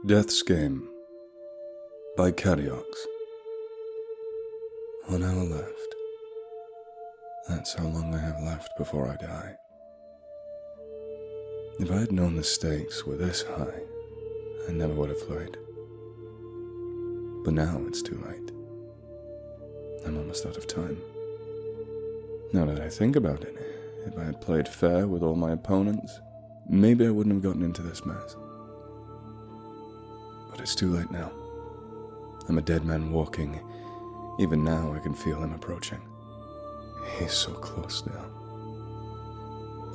Death's Game by Kadeox. 1 hour left. That's how long I have left before I die. If I had known the stakes were this high, I never would have played. But now it's too late. I'm almost out of time. Now that I think about it, if I had played fair with all my opponents, maybe I wouldn't have gotten into this mess. But it's too late now. I'm a dead man walking. Even now I can feel him approaching. He's so close now.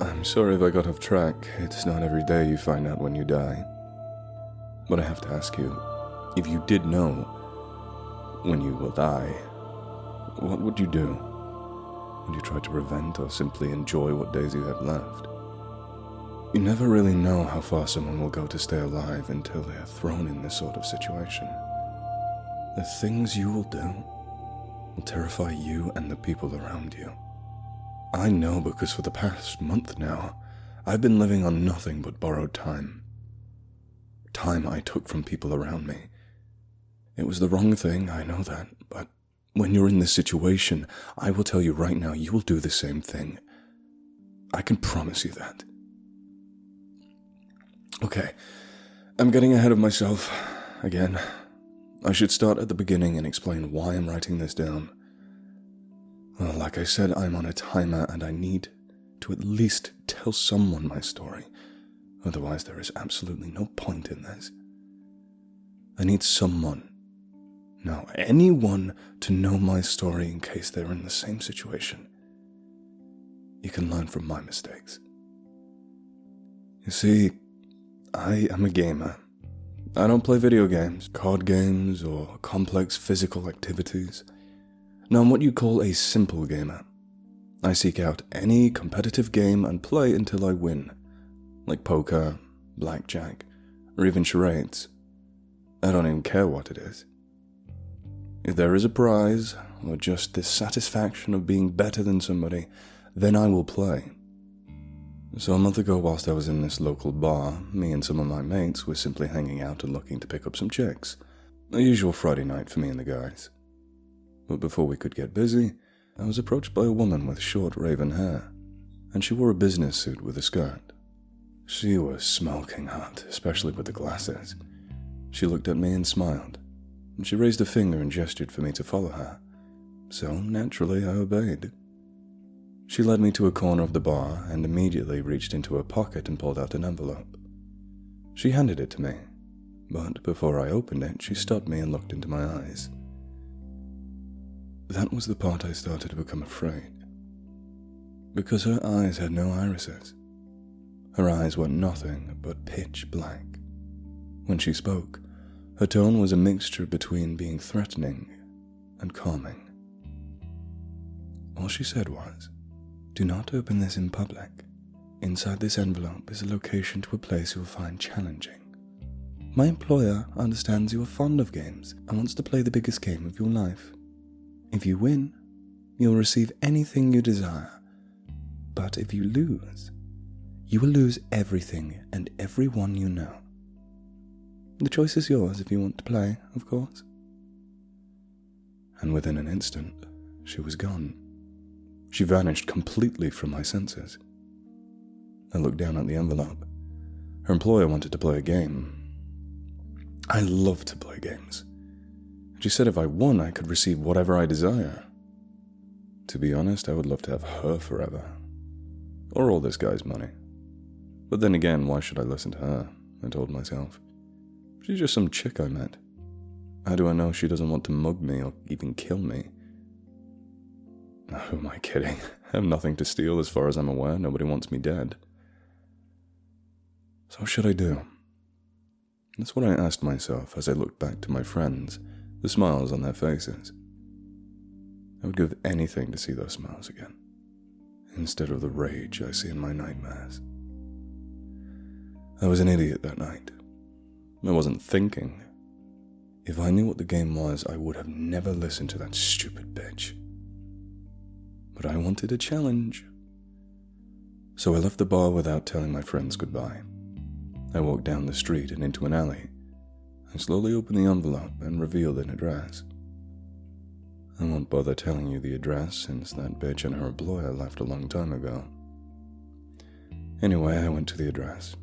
I'm sorry if I got off track. It's not every day you find out when you die. But I have to ask you, if you did know when you will die, what would you do? Would you try to prevent or simply enjoy what days you have left? You never really know how far someone will go to stay alive until they are thrown in this sort of situation. The things you will do will terrify you and the people around you. I know because for the past month now, I've been living on nothing but borrowed time. Time I took from people around me. It was the wrong thing, I know that, but when you're in this situation, I will tell you right now, you will do the same thing. I can promise you that. Okay, I'm getting ahead of myself again. I should start at the beginning and explain why I'm writing this down. Well, like I said, I'm on a timer and I need to at least tell someone my story. Otherwise, there is absolutely no point in this. I need someone, no, anyone, to know my story in case they're in the same situation. You can learn from my mistakes. You see, I am a gamer. I don't play video games, card games, or complex physical activities. No, I'm what you call a simple gamer. I seek out any competitive game and play until I win, like poker, blackjack, or even charades. I don't even care what it is. If there is a prize, or just the satisfaction of being better than somebody, then I will play. So a month ago, whilst I was in this local bar, me and some of my mates were simply hanging out and looking to pick up some chicks. A usual Friday night for me and the guys. But before we could get busy, I was approached by a woman with short raven hair, and she wore a business suit with a skirt. She was smoking hot, especially with the glasses. She looked at me and smiled, and she raised a finger and gestured for me to follow her. So naturally I obeyed. She led me to a corner of the bar and immediately reached into her pocket and pulled out an envelope. She handed it to me, but before I opened it, she stopped me and looked into my eyes. That was the part I started to become afraid, because her eyes had no irises. Her eyes were nothing but pitch black. When she spoke, her tone was a mixture between being threatening and calming. All she said was, "Do not open this in public. Inside this envelope is a location to a place you will find challenging. My employer understands you are fond of games and wants to play the biggest game of your life. If you win, you'll receive anything you desire. But if you lose, you will lose everything and everyone you know. The choice is yours if you want to play, of course." And within an instant, she was gone. She vanished completely from my senses. I looked down at the envelope. Her employer wanted to play a game. I love to play games. She said if I won, I could receive whatever I desire. To be honest, I would love to have her forever. Or all this guy's money. But then again, why should I listen to her? I told myself. She's just some chick I met. How do I know she doesn't want to mug me or even kill me? Who am I kidding? I have nothing to steal as far as I'm aware. Nobody wants me dead. So what should I do? That's what I asked myself as I looked back to my friends, the smiles on their faces. I would give anything to see those smiles again, instead of the rage I see in my nightmares. I was an idiot that night. I wasn't thinking. If I knew what the game was, I would have never listened to that stupid bitch. But I wanted a challenge. So I left the bar without telling my friends goodbye. I walked down the street and into an alley, I slowly opened the envelope and revealed an address. I won't bother telling you the address since that bitch and her employer left a long time ago. Anyway, I went to the address.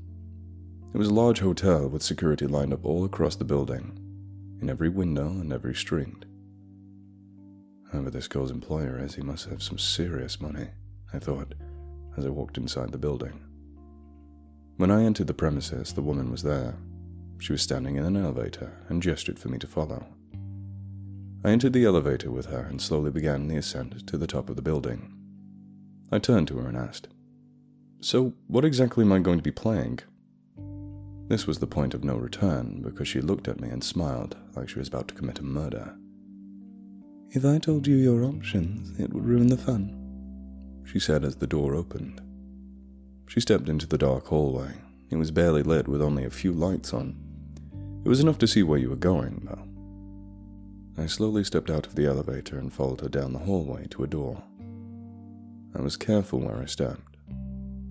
It was a large hotel with security lined up all across the building, in every window and every street. Whoever this girl's employer is, he must have some serious money, I thought, as I walked inside the building. When I entered the premises, the woman was there. She was standing in an elevator and gestured for me to follow. I entered the elevator with her and slowly began the ascent to the top of the building. I turned to her and asked, "So, what exactly am I going to be playing?" This was the point of no return because she looked at me and smiled like she was about to commit a murder. "If I told you your options, it would ruin the fun," she said as the door opened. She stepped into the dark hallway. It was barely lit with only a few lights on. It was enough to see where you were going, though. I slowly stepped out of the elevator and followed her down the hallway to a door. I was careful where I stepped,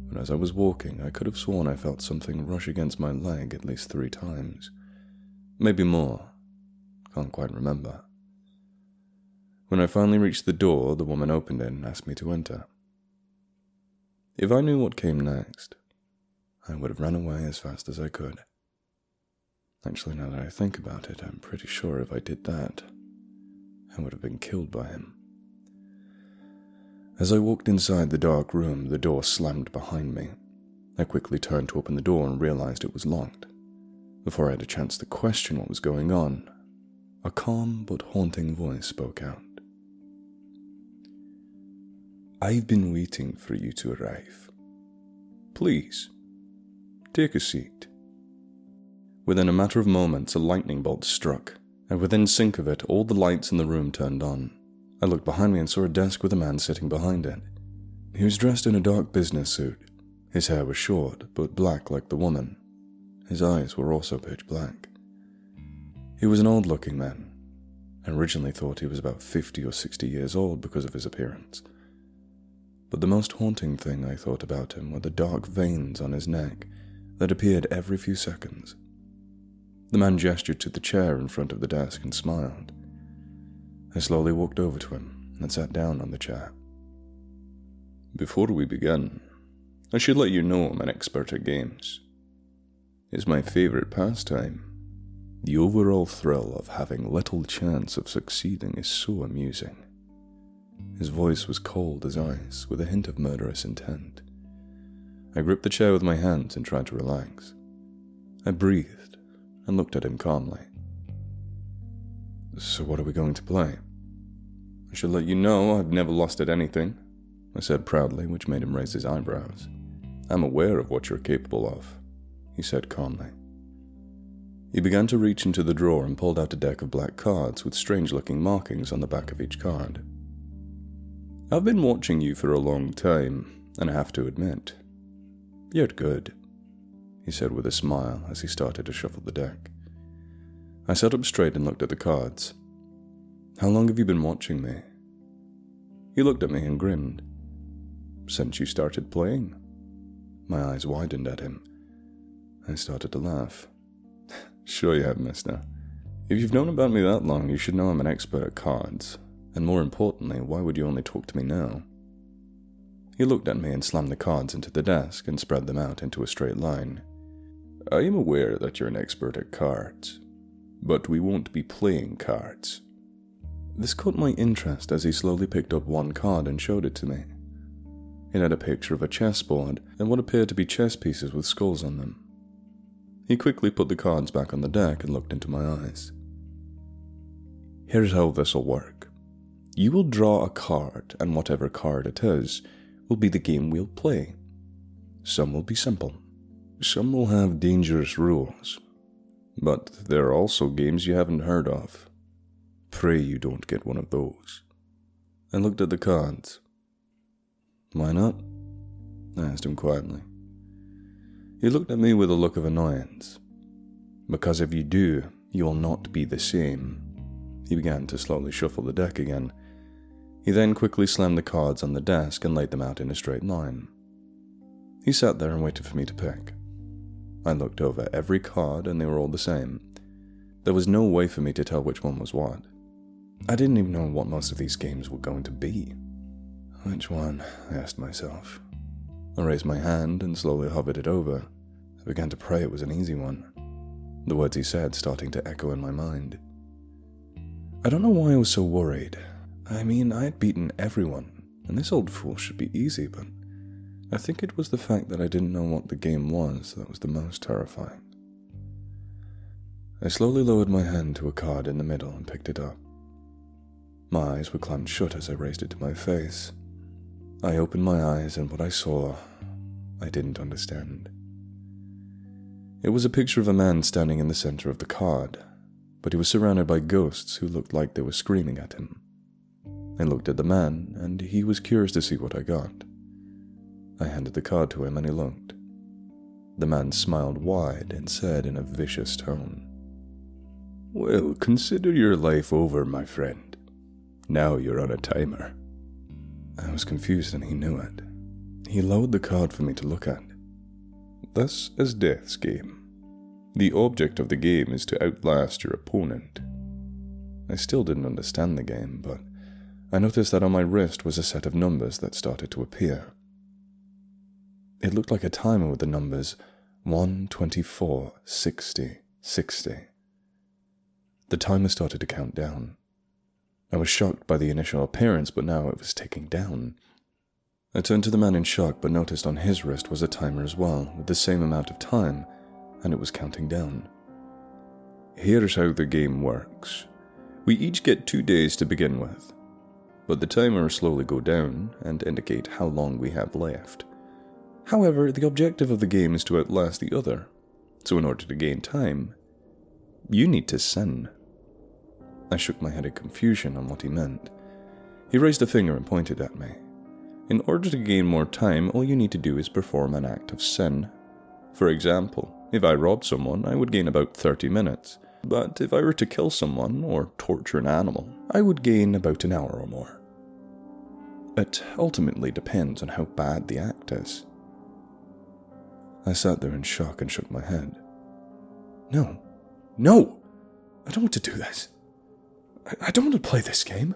but as I was walking, I could have sworn I felt something rush against my leg at least 3 times. Maybe more. Can't quite remember. When I finally reached the door, the woman opened it and asked me to enter. If I knew what came next, I would have run away as fast as I could. Actually, now that I think about it, I'm pretty sure if I did that, I would have been killed by him. As I walked inside the dark room, the door slammed behind me. I quickly turned to open the door and realized it was locked. Before I had a chance to question what was going on, a calm but haunting voice spoke out. "I've been waiting for you to arrive. Please, take a seat." Within a matter of moments, a lightning bolt struck, and within sync of it, all the lights in the room turned on. I looked behind me and saw a desk with a man sitting behind it. He was dressed in a dark business suit. His hair was short, but black like the woman. His eyes were also pitch black. He was an old-looking man. I originally thought he was about 50 or 60 years old because of his appearance. But the most haunting thing I thought about him were the dark veins on his neck that appeared every few seconds. The man gestured to the chair in front of the desk and smiled. I slowly walked over to him and sat down on the chair. "Before we begin, I should let you know I'm an expert at games. It's my favorite pastime. The overall thrill of having little chance of succeeding is so amusing." His voice was cold as ice, with a hint of murderous intent. I gripped the chair with my hands and tried to relax. I breathed and looked at him calmly. "So what are we going to play?" "I should let you know I've never lost at anything," I said proudly, which made him raise his eyebrows. "I'm aware of what you're capable of," he said calmly. He began to reach into the drawer and pulled out a deck of black cards with strange-looking markings on the back of each card. "I've been watching you for a long time, and I have to admit, you're good," he said with a smile as he started to shuffle the deck. I sat up straight and looked at the cards. "How long have you been watching me?" He looked at me and grinned. "Since you started playing." My eyes widened at him. I started to laugh. "Sure you have, mister. If you've known about me that long, you should know I'm an expert at cards. And more importantly, why would you only talk to me now?" He looked at me and slammed the cards into the desk and spread them out into a straight line. "I am aware that you're an expert at cards, but we won't be playing cards." This caught my interest as he slowly picked up one card and showed it to me. It had a picture of a chessboard and what appeared to be chess pieces with skulls on them. He quickly put the cards back on the deck and looked into my eyes. "Here's how this'll work. You will draw a card, and whatever card it is will be the game we'll play. Some will be simple. Some will have dangerous rules. But there are also games you haven't heard of. Pray you don't get one of those." I looked at the cards. "Why not?" I asked him quietly. He looked at me with a look of annoyance. "Because if you do, you will not be the same." He began to slowly shuffle the deck again. He then quickly slammed the cards on the desk and laid them out in a straight line. He sat there and waited for me to pick. I looked over every card and they were all the same. There was no way for me to tell which one was what. I didn't even know what most of these games were going to be. Which one? I asked myself. I raised my hand and slowly hovered it over. I began to pray it was an easy one. The words he said starting to echo in my mind. I don't know why I was so worried. I mean, I had beaten everyone, and this old fool should be easy, but I think it was the fact that I didn't know what the game was that was the most terrifying. I slowly lowered my hand to a card in the middle and picked it up. My eyes were clamped shut as I raised it to my face. I opened my eyes, and what I saw, I didn't understand. It was a picture of a man standing in the center of the card, but he was surrounded by ghosts who looked like they were screaming at him. I looked at the man, and he was curious to see what I got. I handed the card to him, and he looked. The man smiled wide and said in a vicious tone, "Well, consider your life over, my friend. Now you're on a timer." I was confused and he knew it. He lowered the card for me to look at. "This is Death's game. The object of the game is to outlast your opponent." I still didn't understand the game, but I noticed that on my wrist was a set of numbers that started to appear. It looked like a timer with the numbers 1, 24, 60, 60. The timer started to count down. I was shocked by the initial appearance, but now it was ticking down. I turned to the man in shock, but noticed on his wrist was a timer as well, with the same amount of time, and it was counting down. "Here's how the game works. We each get 2 days to begin with, but the timer will slowly go down and indicate how long we have left. However, the objective of the game is to outlast the other, so in order to gain time, you need to sin." I shook my head in confusion on what he meant. He raised a finger and pointed at me. "In order to gain more time, all you need to do is perform an act of sin. For example, if I robbed someone, I would gain about 30 minutes. But if I were to kill someone or torture an animal, I would gain about an hour or more. It ultimately depends on how bad the act is." I sat there in shock and shook my head. No, I don't want to do this. I don't want to play this game.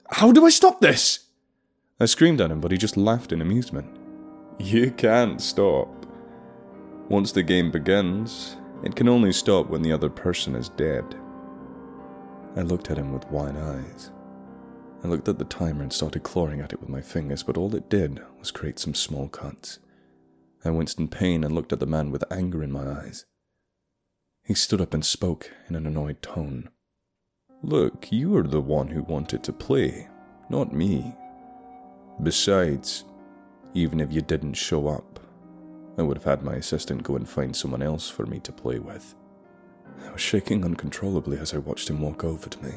How do I stop this? I screamed at him, but he just laughed in amusement. "You can't stop. Once the game begins, it can only stop when the other person is dead." I looked at him with wide eyes. I looked at the timer and started clawing at it with my fingers, but all it did was create some small cuts. I winced in pain and looked at the man with anger in my eyes. He stood up and spoke in an annoyed tone. "Look, you are the one who wanted to play, not me. Besides, even if you didn't show up, I would have had my assistant go and find someone else for me to play with." I was shaking uncontrollably as I watched him walk over to me,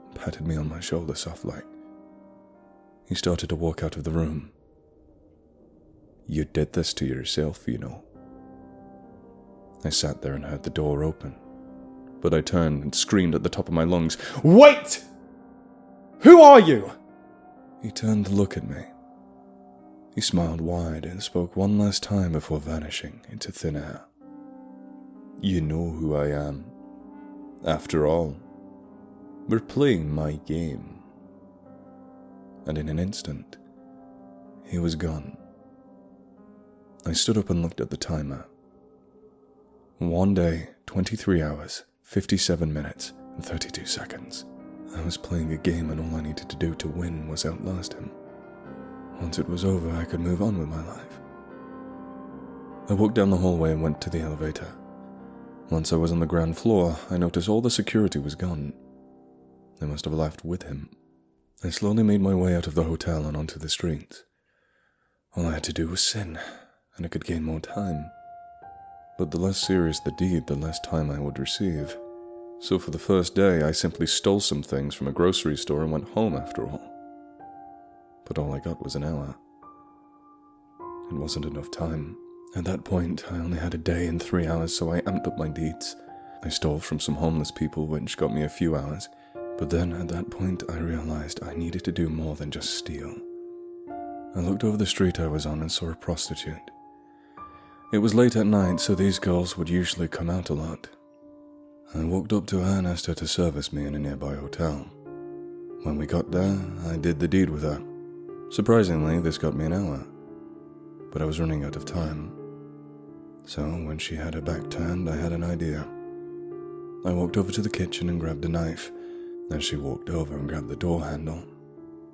and patted me on my shoulder softly. He started to walk out of the room. "You did this to yourself, you know." I sat there and heard the door open, but I turned and screamed at the top of my lungs, "Wait! Who are you?" He turned to look at me. He smiled wide and spoke one last time before vanishing into thin air. "You know who I am. After all, we're playing my game." And in an instant, he was gone. I stood up and looked at the timer. 1 day, 23 hours, 57 minutes, and 32 seconds. I was playing a game and all I needed to do to win was outlast him. Once it was over, I could move on with my life. I walked down the hallway and went to the elevator. Once I was on the ground floor, I noticed all the security was gone. They must have left with him. I slowly made my way out of the hotel and onto the streets. All I had to do was sin, and I could gain more time. But the less serious the deed, the less time I would receive. So for the first day, I simply stole some things from a grocery store and went home after all. But all I got was an hour. It wasn't enough time. At that point, I only had a day and 3 hours, so I amped up my deeds. I stole from some homeless people, which got me a few hours. But then, at that point, I realized I needed to do more than just steal. I looked over the street I was on and saw a prostitute. It was late at night, so these girls would usually come out a lot. I walked up to her and asked her to service me in a nearby hotel. When we got there, I did the deed with her. Surprisingly, this got me an hour, but I was running out of time. So when she had her back turned, I had an idea. I walked over to the kitchen and grabbed a knife. As she walked over and grabbed the door handle,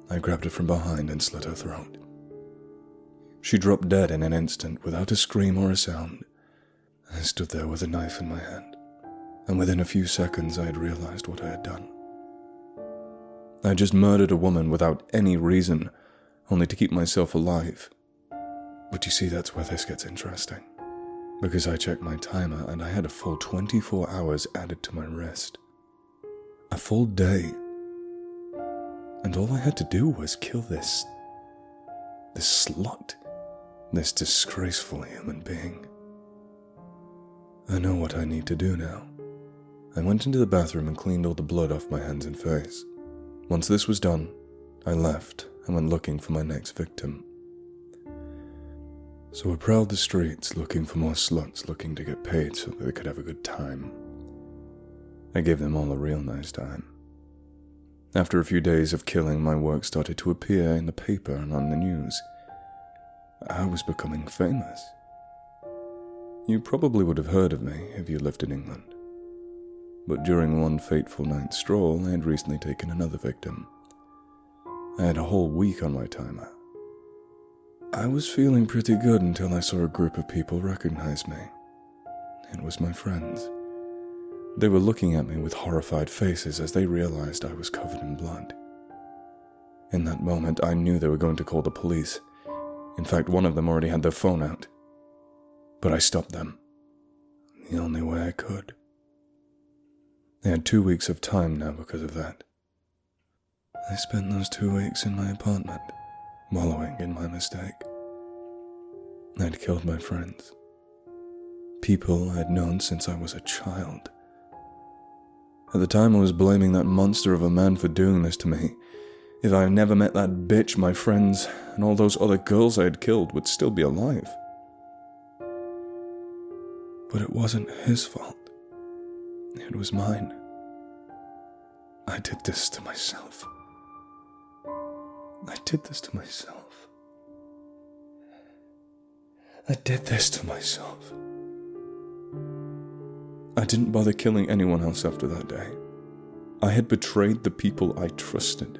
I grabbed her from behind and slit her throat. She dropped dead in an instant without a scream or a sound. I stood there with a knife in my hand, and within a few seconds I had realized what I had done. I had just murdered a woman without any reason, only to keep myself alive. But you see, that's where this gets interesting, because I checked my timer and I had a full 24 hours added to my wrist. A full day. And all I had to do was kill this slut, this disgraceful human being. I know what I need to do now. I went into the bathroom and cleaned all the blood off my hands and face. Once this was done, I left and went looking for my next victim. So I prowled the streets looking for more sluts looking to get paid so that they could have a good time. I gave them all a real nice time. After a few days of killing, my work started to appear in the paper and on the news. I was becoming famous. You probably would have heard of me if you lived in England. But during one fateful night's stroll, I had recently taken another victim. I had a whole week on my timer. I was feeling pretty good until I saw a group of people recognize me. It was my friends. They were looking at me with horrified faces as they realized I was covered in blood. In that moment, I knew they were going to call the police. In fact, one of them already had their phone out. But I stopped them, the only way I could. They had 2 weeks of time now because of that. I spent those 2 weeks in my apartment, wallowing in my mistake. I'd killed my friends. People I'd known since I was a child. At the time I was blaming that monster of a man for doing this to me. If I had never met that bitch, my friends and all those other girls I had killed would still be alive. But it wasn't his fault. It was mine. I did this to myself. I did this to myself. I did this to myself. I didn't bother killing anyone else after that day. I had betrayed the people I trusted.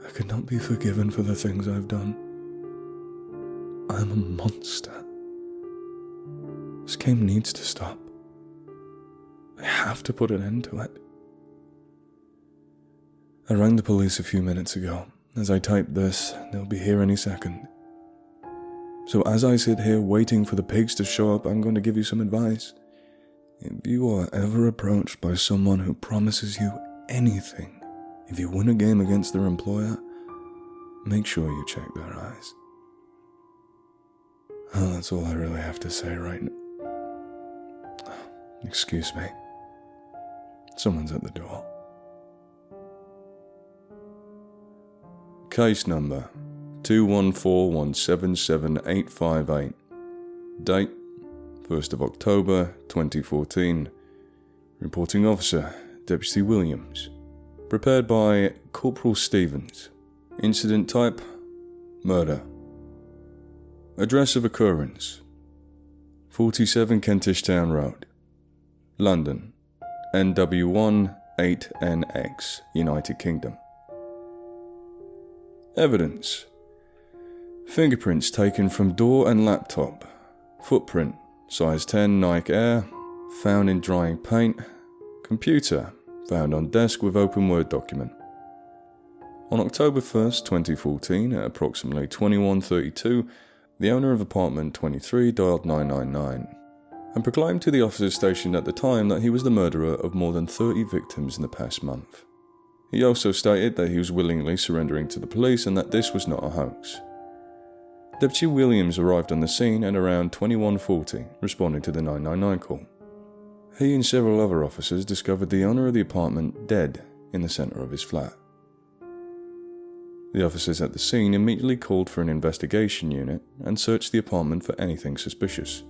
I could not be forgiven for the things I've done. I'm a monster. This game needs to stop. I have to put an end to it. I rang the police a few minutes ago. As I type this, they'll be here any second. So as I sit here waiting for the pigs to show up, I'm going to give you some advice. If you are ever approached by someone who promises you anything, if you win a game against their employer, make sure you check their eyes. Oh, that's all I really have to say right now. Excuse me. Someone's at the door. Case number 214177858. Date 1st of October 2014. Reporting officer Deputy Williams. Prepared by Corporal Stevens. Incident type murder. Address of occurrence 47 Kentish Town Road, London, NW1 8NX, United Kingdom. Evidence: fingerprints taken from door and laptop. Footprint, size 10 Nike Air, found in drying paint. Computer, found on desk with open Word document. On October 1st, 2014, at approximately 21:32, the owner of apartment 23 dialed 999 and proclaimed to the officers stationed at the time that he was the murderer of more than 30 victims in the past month. He also stated that he was willingly surrendering to the police and that this was not a hoax. Deputy Williams arrived on the scene at around 21:40, responding to the 999 call. He and several other officers discovered the owner of the apartment dead in the centre of his flat. The officers at the scene immediately called for an investigation unit and searched the apartment for anything suspicious.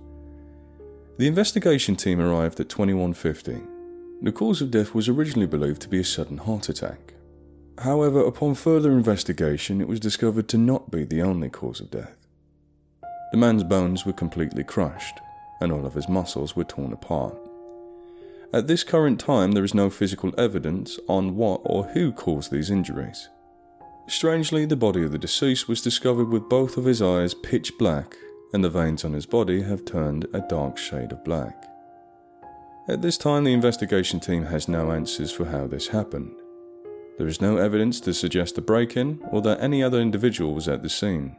The investigation team arrived at 21:50 The cause of death was originally believed to be a sudden heart attack. However, upon further investigation, it was discovered to not be the only cause of death. The man's bones were completely crushed, and all of his muscles were torn apart. At this current time, there is no physical evidence on what or who caused these injuries. Strangely, the body of the deceased was discovered with both of his eyes pitch black, and the veins on his body have turned a dark shade of black. At this time, the investigation team has no answers for how this happened. There is no evidence to suggest a break-in or that any other individual was at the scene.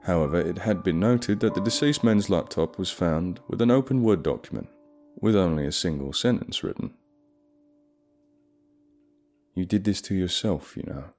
However, it had been noted that the deceased man's laptop was found with an open Word document, with only a single sentence written. "You did this to yourself, you know."